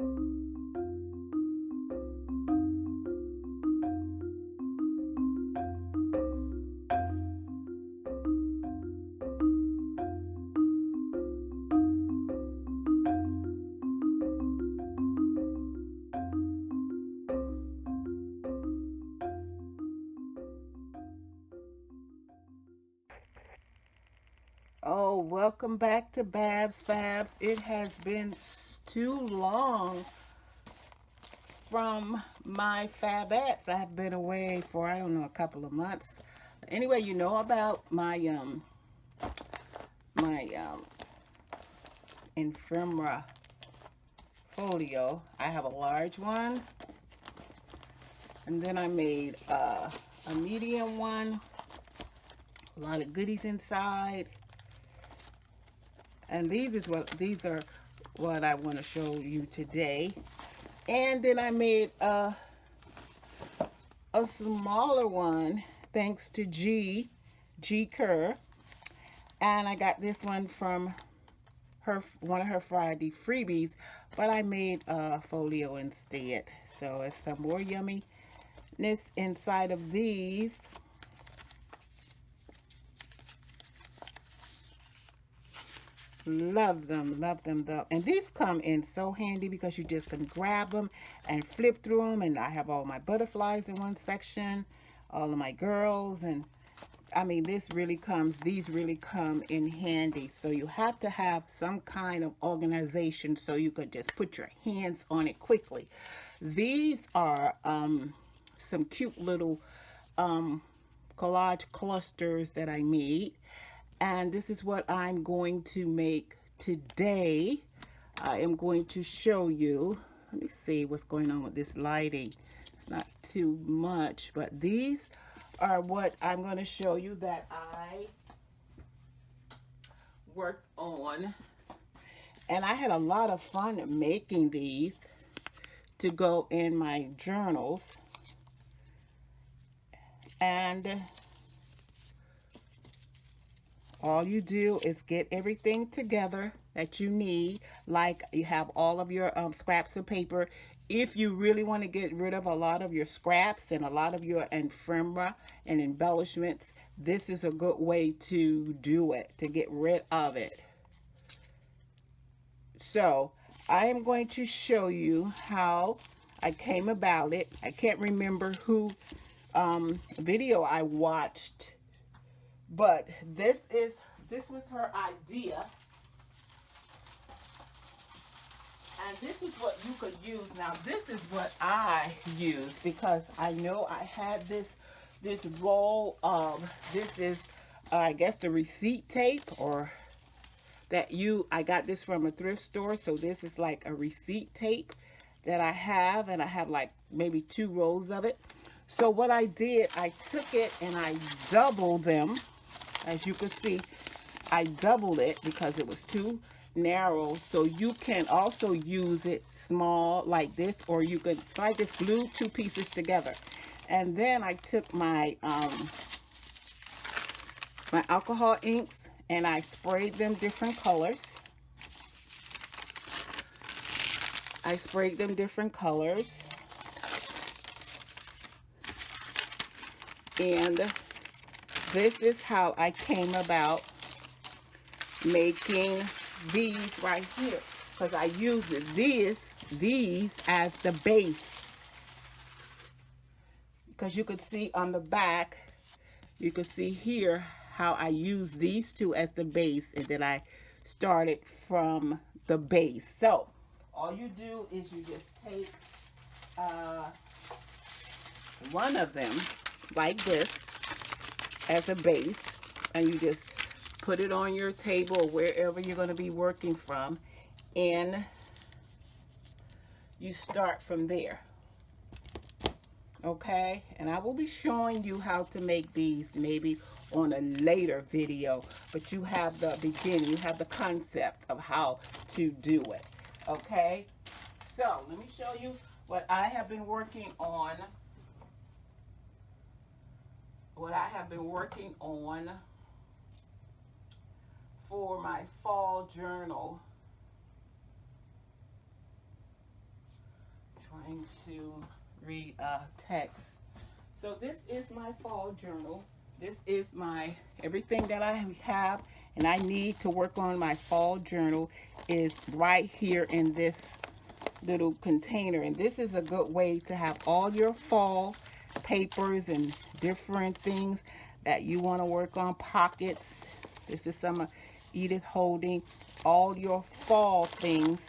Oh, welcome back to Babs Fabs. It has been too long from my Fabettes. I have been away for, I don't know, a couple of months. Anyway, you know about my ephemera folio. I have a large one, and then I made a medium one, a lot of goodies inside. And these are what I want to show you today. And then I made a smaller one thanks to G Kerr, and I got this one from one of her Friday freebies, but I made a folio instead. So there's some more yumminess inside of these. Love them, love them though. And these come in so handy because you just can grab them and flip through them. And I have all my butterflies in one section, all of my girls. And I mean, these really come in handy. So you have to have some kind of organization so you could just put your hands on it quickly. These are some cute little collage clusters that I made. And this is what I'm going to make today. I am going to show you. Let me see what's going on with this lighting. It's not too much, but these are what I'm going to show you that I worked on. And I had a lot of fun making these to go in my journals. And all you do is get everything together that you need. Like you have all of your scraps of paper. If you really want to get rid of a lot of your scraps and a lot of your ephemera and embellishments, this is a good way to do it, to get rid of it. So I am going to show you how I came about it. I can't remember who video I watched, but this was her idea, and this is what you could use. Now this is what I use because I know I had this roll of, this is I guess the receipt tape, or I got this from a thrift store. So this is like a receipt tape that I have, and I have like maybe 2 rolls of it. So what I did, I took it and I doubled them. As you can see, I doubled it because it was too narrow. So you can also use it small like this, or you can, so I just glued 2 pieces together. And then I took my my alcohol inks and I sprayed them different colors. I sprayed them different colors. And this is how I came about making these right here, because I use these as the base. Because you could see on the back, you could see here how I use these 2 as the base, and then I started from the base. So all you do is you just take one of them like this as a base, and you just put it on your table or wherever you're going to be working from, and you start from there. Okay, and I will be showing you how to make these maybe on a later video, but you have the beginning, you have the concept of how to do it. Okay, so let me show you what I have been working on. For my fall journal. trying to read text. So this is my fall journal. This is my everything that I have and I need to work on my fall journal is right here in this little container. And this is a good way to have all your fall papers and different things that you want to work on. Pockets. This is some of Edith holding all your fall things.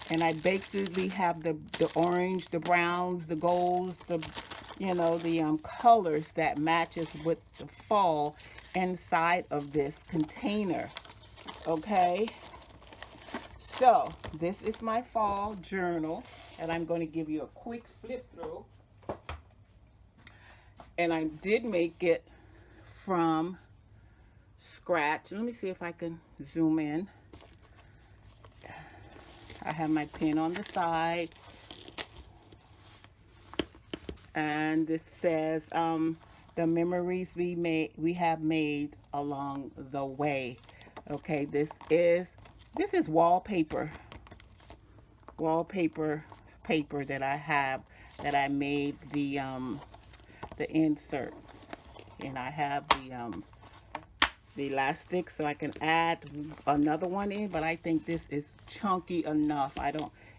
And I basically have the orange, the browns, the golds, the the colors that matches with the fall inside of this container. Okay, so this is my fall journal, and I'm going to give you a quick flip through. And I did make it from scratch. Let me see if I can zoom in. I have my pen on the side, and it says the memories we have made along the way. Okay, this is wallpaper paper that I have, that I made the insert, and I have the elastic so I can add another one in, but I think this is chunky enough.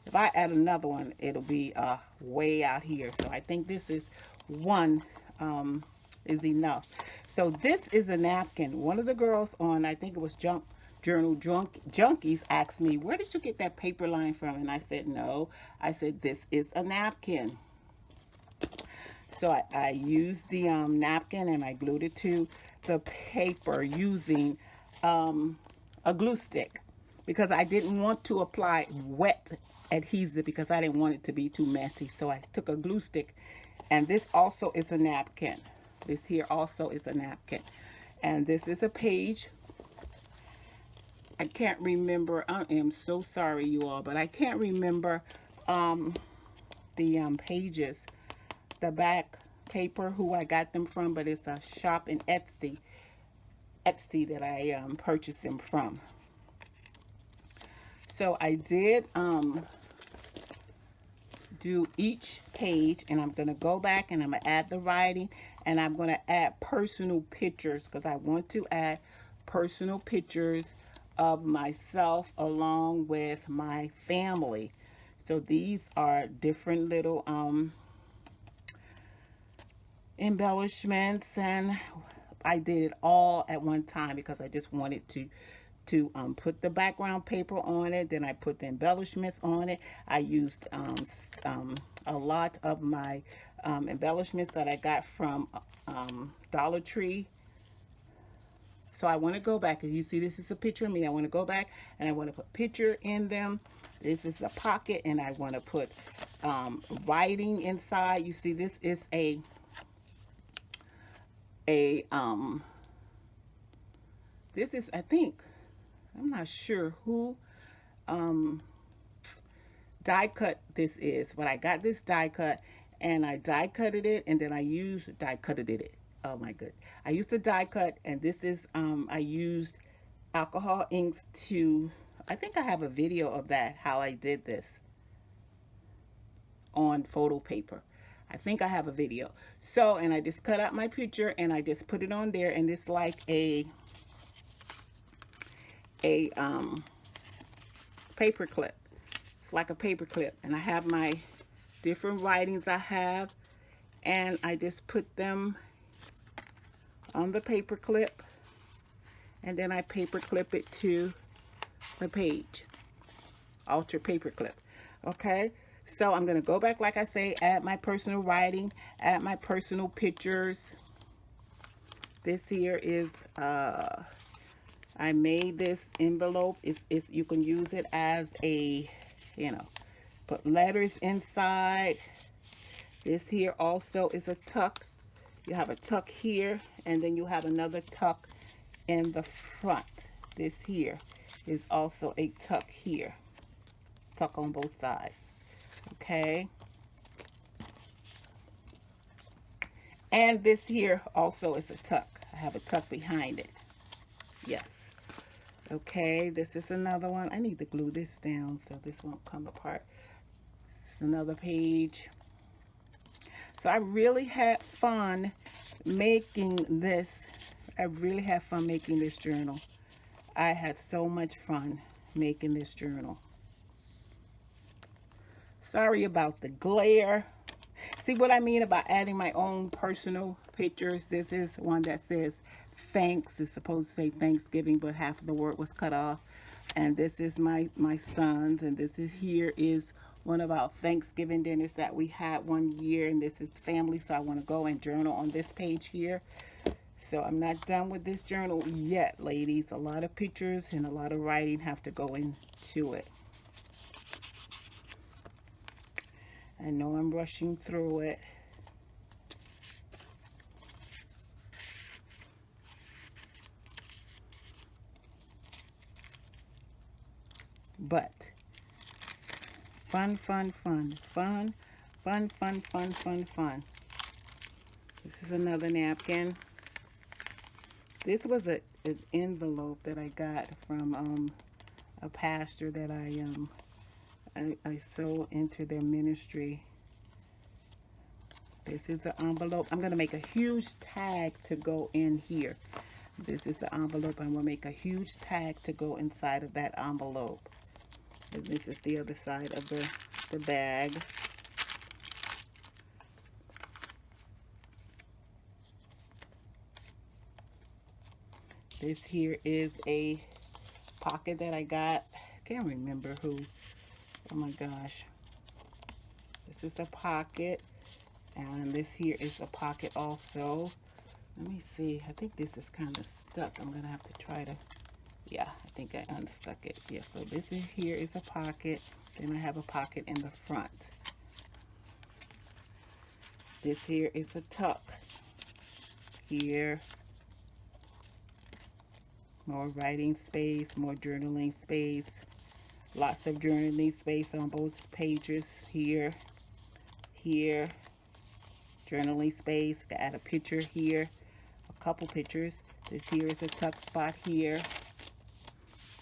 If I add another one, it'll be way out here. So I think this is one is enough. So this is a napkin. One of the girls on, I think it was Journal Junkies, asked me, where did you get that paper line from? And I said, no. I said, this is a napkin. So I used the napkin and I glued it to the paper using a glue stick, because I didn't want to apply wet adhesive because I didn't want it to be too messy. So I took a glue stick, and this also is a napkin. This here also is a napkin, and this is a page. I can't remember. I am so sorry, you all, but I can't remember the pages, the back paper, who I got them from, but it's a shop in Etsy that I purchased them from. So I did do each page, and I'm going to go back and I'm going to add the writing, and I'm going to add personal pictures, because I want to add personal pictures of myself along with my family. So these are different little embellishments, and I did it all at one time because I just wanted to put the background paper on it. Then I put the embellishments on it. I used a lot of my embellishments that I got from Dollar Tree. So I want to go back, as you see, this is a picture of me. I want to go back and I want to put picture in them. This is a pocket, and I want to put writing inside. You see, this is this is, I think, I'm not sure who die cut this is, but I got this die cut, and I die cutted it, and then I used die cutted it. Oh my good. I used the die cut, and this is I used alcohol inks to, I think I have a video of that, how I did this on photo paper. I think I have a video. So, and I just cut out my picture and I just put it on there, and it's like a paper clip. It's like a paper clip, and I have my different writings I have, and I just put them on the paper clip, and then I paper clip it to the page. Ultra paper clip. Okay. So I'm going to go back, like I say, add my personal writing, add my personal pictures. This here is, I made this envelope. It's you can use it as a, put letters inside. This here also is a tuck. You have a tuck here, and then you have another tuck in the front. This here is also a tuck here. Tuck on both sides. Okay, and this here also is a tuck. I have a tuck behind it. Yes. Okay, this is another one. I need to glue this down so this won't come apart. another page. So I really had fun making this. I really had fun making this journal. I had so much fun making this journal. Sorry about the glare. See what I mean about adding my own personal pictures? This is one that says thanks. It's supposed to say Thanksgiving, but half of the word was cut off. And this is my son's, and this is here is one of our Thanksgiving dinners that we had one year, and this is family. So I want to go and journal on this page here. So I'm not done with this journal yet, ladies. A lot of pictures and a lot of writing have to go into it. I know I'm rushing through it. But fun, fun, fun, fun, fun, fun, fun, fun, fun. This is another napkin. This was an envelope that I got from a pastor that I sold into their ministry. This is the envelope. I'm going to make a huge tag to go in here. This is the envelope. I'm going to make a huge tag to go inside of that envelope. And this is the other side of the bag. This here is a pocket that I got. Can't remember who. Oh my gosh. This is a pocket. And this here is a pocket also. Let me see. I think this is kind of stuck. I'm going to have to try to. Yeah, I think I unstuck it. Yeah, so this is here is a pocket. Then I have a pocket in the front. This here is a tuck. Here. More writing space, more journaling space. Lots of journaling space on both pages. Here. Here. Journaling space. Add a picture here. A couple pictures. This here is a tuck spot here.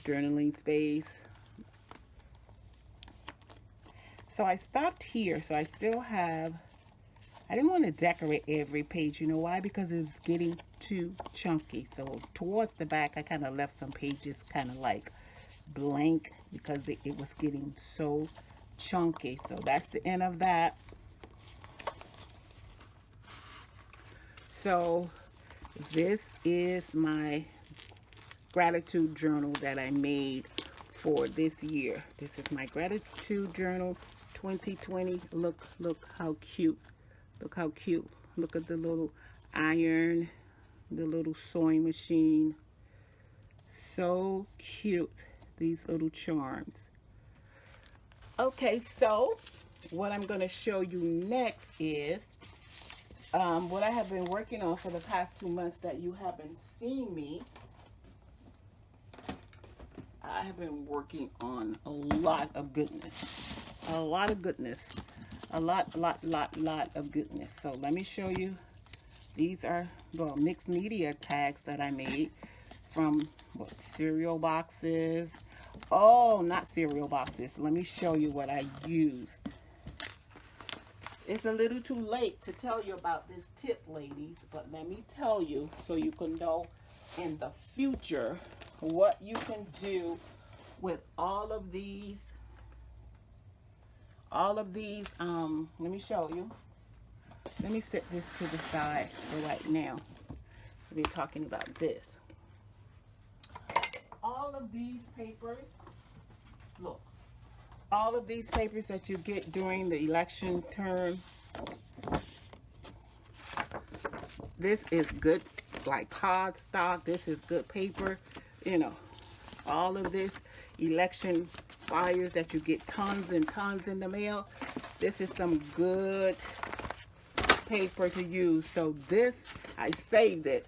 Journaling space. So I stopped here. So I still have, I didn't want to decorate every page. You know why? Because it's getting too chunky. So towards the back, I kind of left some pages kind of like blank because it was getting so chunky. So that's the end of that. So this is my gratitude journal that I made for this year. This is my gratitude journal 2020. Look how cute. Look how cute. Look at the little iron, the little sewing machine. So cute. These little charms. Okay, so what I'm going to show you next is what I have been working on for the past 2 months that you haven't seen me. I have been working on a lot of goodness. A lot of goodness. A lot of goodness. So let me show you. These are the mixed media tags that I made from what, cereal boxes. Oh, not cereal boxes. Let me show you what I used. It's a little too late to tell you about this tip, ladies, but let me tell you so you can know in the future what you can do with all of these. Let me show you. Let me set this to the side for right now. We're talking about this. All of these papers, look. All of these papers that you get during the election term, this is good, like cardstock. This is good paper. You know, all of this election flyers that you get tons and tons in the mail. This is some good paper to use. So this, I saved it.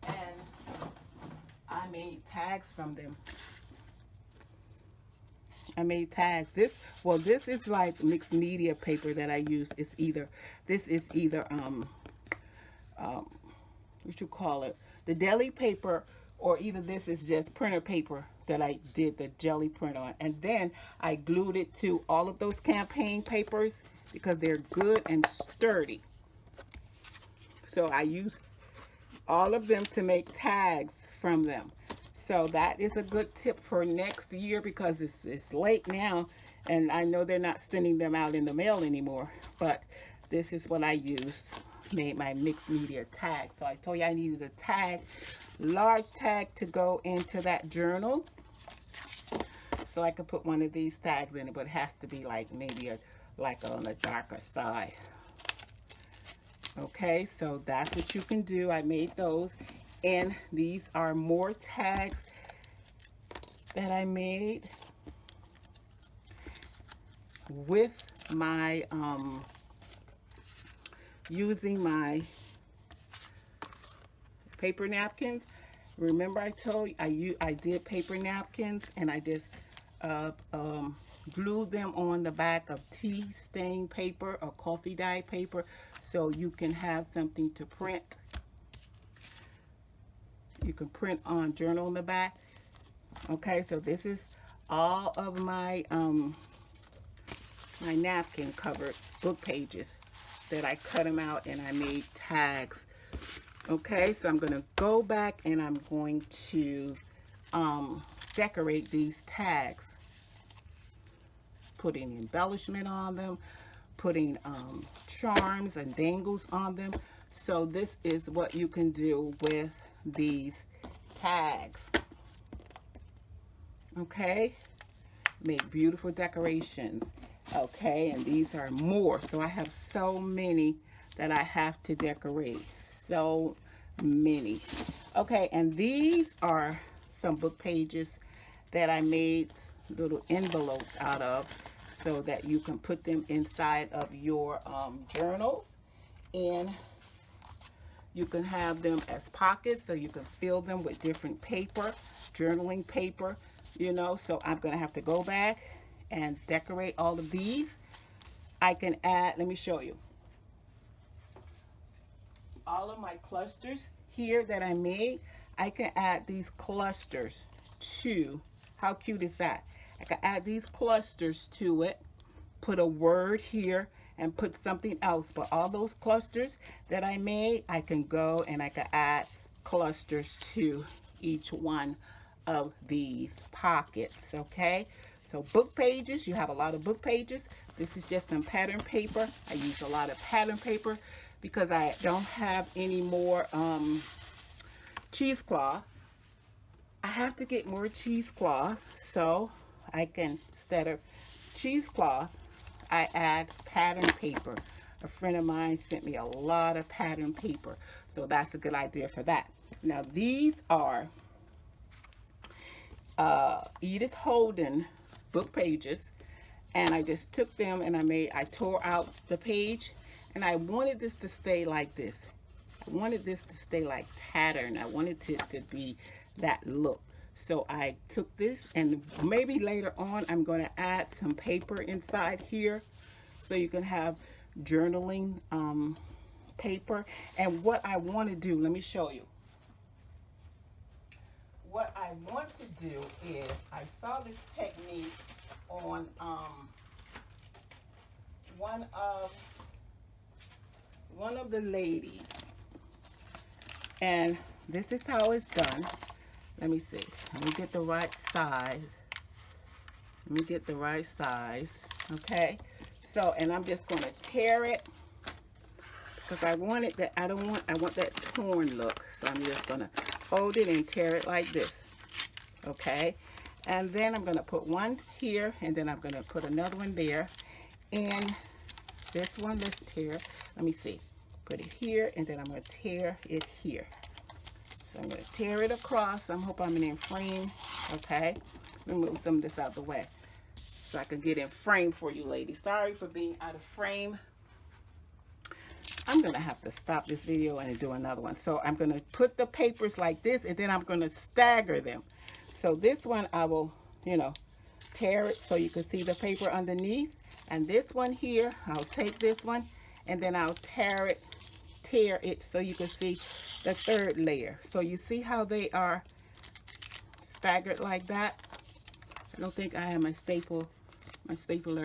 And I made tags from them. I made tags. This is like mixed media paper that I use. It's either, this is either, what you call it, the deli paper, or either this is just printer paper that I did the jelly print on. And then I glued it to all of those campaign papers because they're good and sturdy. So I use all of them to make tags from them. So that is a good tip for next year because it's late now and I know they're not sending them out in the mail anymore. But this is what I used, made my mixed media tag. So I told you I needed a tag, large tag to go into that journal. So I could put one of these tags in it, but it has to be like maybe like on the darker side. Okay, so that's what you can do. I made those, and these are more tags that I made with my using my paper napkins. Remember I told you I did paper napkins, and I just glued them on the back of tea stain paper or coffee dye paper so you can have something to print. You can print on journal in the back. Okay, so this is all of my my napkin covered book pages that I cut them out and I made tags. Okay, so I'm going to go back and I'm going to decorate these tags, putting embellishment on them, putting charms and dangles on them. So this is what you can do with these tags. Okay, make beautiful decorations. Okay, and these are more, so I have so many that I have to decorate. So many. Okay, and these are some book pages that I made little envelopes out of so that you can put them inside of your journals, and you can have them as pockets so you can fill them with different paper, journaling paper, you know. So I'm going to have to go back and decorate all of these. I can add, let me show you. All of my clusters here that I made, I can add these clusters to, how cute is that? I can add these clusters to it, put a word here, and put something else. But all those clusters that I made, I can go and I can add clusters to each one of these pockets. Okay, so book pages, you have a lot of book pages. This is just some pattern paper. I use a lot of pattern paper because I don't have any more cheesecloth. I have to get more cheesecloth, so I can, instead of cheesecloth, I add pattern paper. A friend of mine sent me a lot of pattern paper, so that's a good idea for that. Now these are Edith Holden book pages, and I just took them and I tore out the page, and I wanted this to stay like this. I wanted this to stay like pattern. I wanted it to be that look. So I took this, and maybe later on I'm going to add some paper inside here so you can have journaling paper. And what I want to do, let me show you. What I want to do is, I saw this technique on one of the ladies, and this is how it's done. Let me see. Let me get the right size. Let me get the right size. Okay. So, and I'm just going to tear it because I want it that I want that torn look. So I'm just going to fold it and tear it like this. Okay. And then I'm going to put one here, and then I'm going to put another one there. And this one, let's tear. Let me see. Put it here, and then I'm going to tear it here. So I'm going to tear it across. I hope I'm in frame. Okay. Let me move some of this out of the way so I can get in frame for you ladies. Sorry for being out of frame. I'm going to have to stop this video and do another one. So I'm going to put the papers like this, and then I'm going to stagger them. So this one I will, tear it so you can see the paper underneath. And this one here, I'll take this one, and then I'll tear it so you can see the third layer. So you see how they are staggered like that. I don't think I have my stapler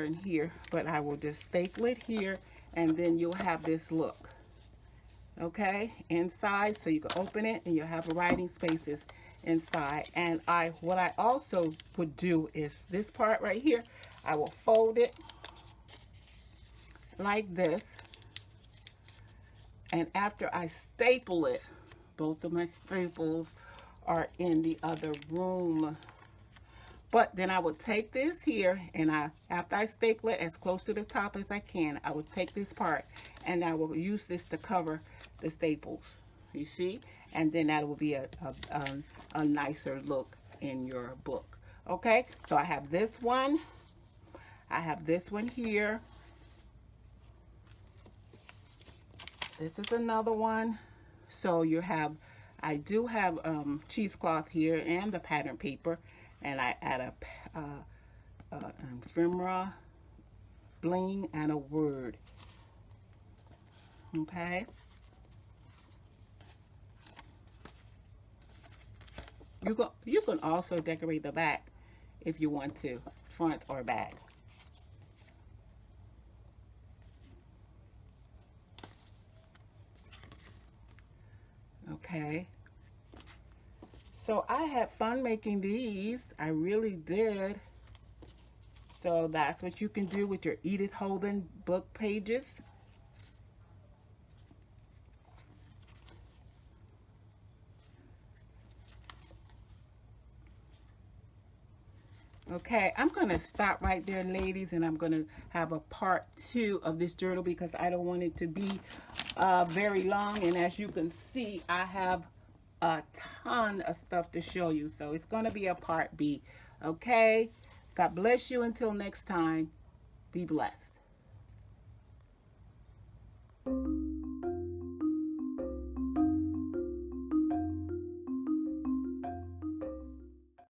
in here, but I will just staple it here, and then you'll have this look. Okay, inside, so you can open it and you'll have writing spaces inside. And what I also would do is this part right here, I will fold it like this, and after I staple it, both of my staples are in the other room. But then I will take this here, and after I staple it as close to the top as I can, I will take this part and I will use this to cover the staples. You see? And then that will be a nicer look in your book. Okay? So I have this one. I have this one here. This is another one. So you have, I do have cheesecloth here and the pattern paper. And I add a ephemera, bling, and a word. Okay. You can also decorate the back if you want to, front or back. Okay. So I had fun making these. I really did. So that's what you can do with your Edith Holden book pages. Okay, I'm going to stop right there, ladies, and I'm going to have a part 2 of this journal because I don't want it to be very long. And as you can see, I have a ton of stuff to show you, so it's going to be a part B. Okay, God bless you. Until next time, be blessed.